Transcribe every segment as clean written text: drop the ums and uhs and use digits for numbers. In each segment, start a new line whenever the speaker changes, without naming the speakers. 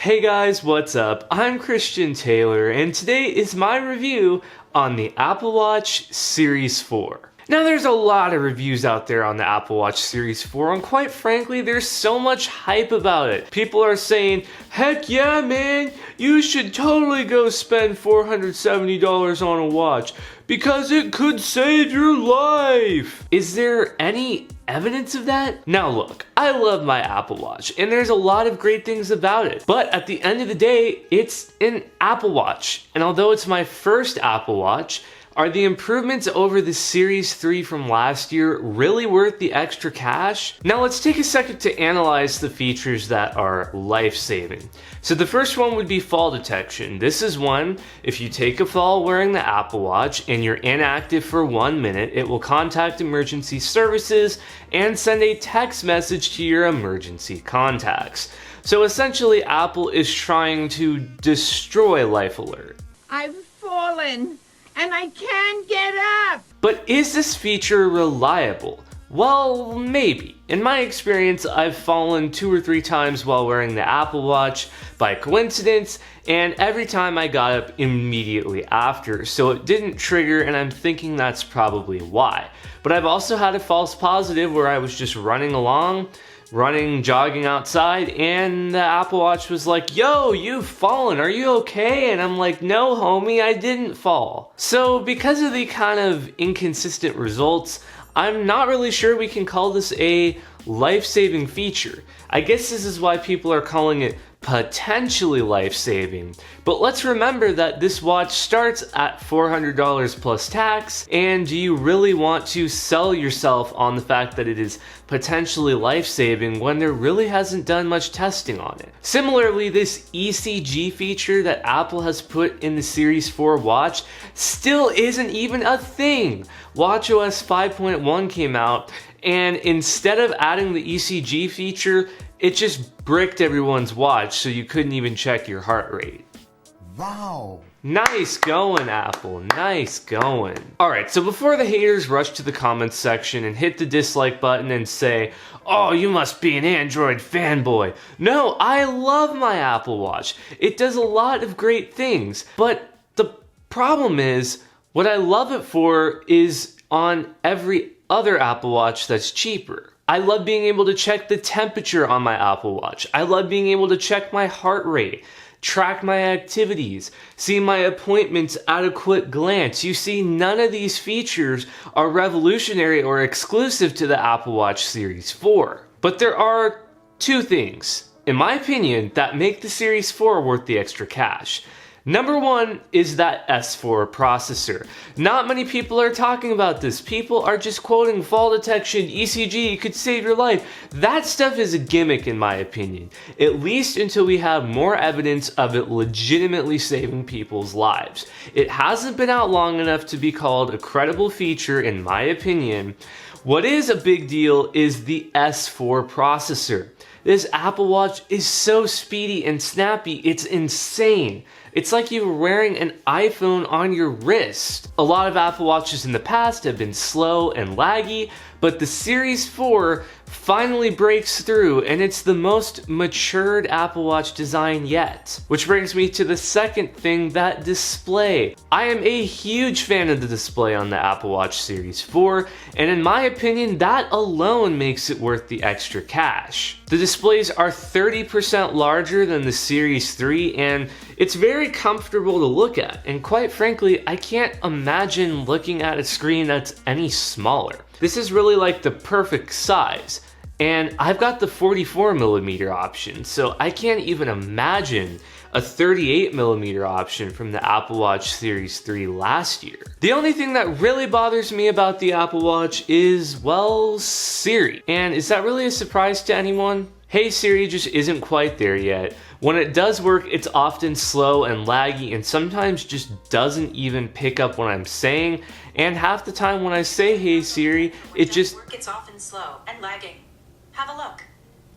Hey guys, what's up? I'm Christian Taylor, and today is my review on the Apple Watch Series 4. Now there's a lot of reviews out there on the Apple Watch Series 4, and quite frankly, there's so much hype about it. People are saying, heck yeah man, you should totally go spend $470 on a watch, because it could save your life. Is there any evidence of that? Now look, I love my Apple Watch, and there's a lot of great things about it, but at the end of the day, it's an Apple Watch, and although it's my first Apple Watch, are the improvements over the Series 3 from last year really worth the extra cash? Now let's take a second to analyze the features that are life-saving. So the first one would be fall detection. This is one, if you take a fall wearing the Apple Watch and you're inactive for 1 minute, it will contact emergency services and send a text message to your emergency contacts. So essentially, Apple is trying to destroy Life Alert.
I've fallen and I can't get up.
But is this feature reliable? Well, maybe. In my experience, I've fallen 2 or 3 times while wearing the Apple Watch by coincidence, and every time I got up immediately after, so it didn't trigger, and I'm thinking that's probably why. But I've also had a false positive where I was just running along, jogging outside, and the Apple Watch was like, yo, you've fallen, are you okay? And I'm like, no homie, I didn't fall. So because of the kind of inconsistent results, I'm not really sure we can call this a life-saving feature. I guess this is why people are calling it potentially life-saving. But let's remember that this watch starts at $400 plus tax, and do you really want to sell yourself on the fact that it is potentially life-saving when there really hasn't done much testing on it? Similarly, this ECG feature that Apple has put in the Series 4 watch still isn't even a thing. watchOS 5.1 came out, and instead of adding the ECG feature, it just bricked everyone's watch so you couldn't even check your heart rate.
Wow.
Nice going, Apple. Nice going. Alright, so before the haters rush to the comments section and hit the dislike button and say, oh, you must be an Android fanboy. No, I love my Apple Watch. It does a lot of great things. But the problem is, what I love it for is on every other Apple Watch that's cheaper. I love being able to check the temperature on my Apple Watch. I love being able to check my heart rate, track my activities, see my appointments at a quick glance. You see, none of these features are revolutionary or exclusive to the Apple Watch Series 4. But there are 2 things, in my opinion, that make the Series 4 worth the extra cash. Number 1 is that S4 processor. Not many people are talking about this. People are just quoting fall detection, ECG could save your life. That stuff is a gimmick in my opinion, at least until we have more evidence of it legitimately saving people's lives. It hasn't been out long enough to be called a credible feature in my opinion. What is a big deal is the S4 processor. This Apple Watch is so speedy and snappy, it's insane. It's like you were wearing an iPhone on your wrist. A lot of Apple Watches in the past have been slow and laggy, but the Series 4 finally breaks through, and it's the most matured Apple Watch design yet. Which brings me to the second thing, that display. I am a huge fan of the display on the Apple Watch Series 4, and in my opinion, that alone makes it worth the extra cash. The displays are 30% larger than the Series 3, and it's very comfortable to look at, and quite frankly, I can't imagine looking at a screen that's any smaller. This is really like the perfect size, and I've got the 44mm option, so I can't even imagine a 38mm option from the Apple Watch Series 3 last year. The only thing that really bothers me about the Apple Watch is, well, Siri. And is that really a surprise to anyone? Hey Siri just isn't quite there yet. When it does work, it's often slow and laggy and sometimes just doesn't even pick up what I'm saying. And half the time when I say hey Siri, it just...
It's often slow and lagging. Have a look.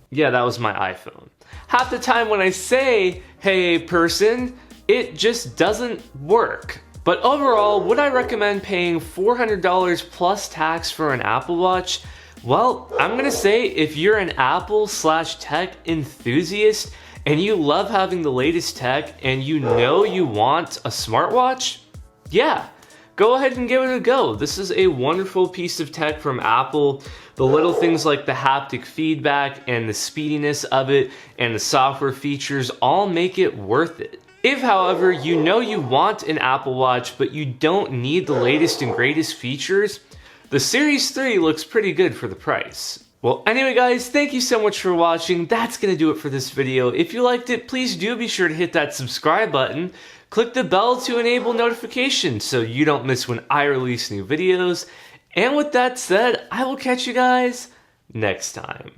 Yeah, that was my iPhone. Half the time when I say hey person, it just doesn't work. But overall, would I recommend paying $400 plus tax for an Apple Watch? Well, I'm gonna say if you're an Apple/tech enthusiast and you love having the latest tech and you know you want a smartwatch, yeah, go ahead and give it a go. This is a wonderful piece of tech from Apple. The little things like the haptic feedback and the speediness of it and the software features all make it worth it. If, however, you know you want an Apple Watch but you don't need the latest and greatest features, the Series 3 looks pretty good for the price. Well, anyway guys, thank you so much for watching. That's gonna do it for this video. If you liked it, please do be sure to hit that subscribe button. Click the bell to enable notifications so you don't miss when I release new videos. And with that said, I will catch you guys next time.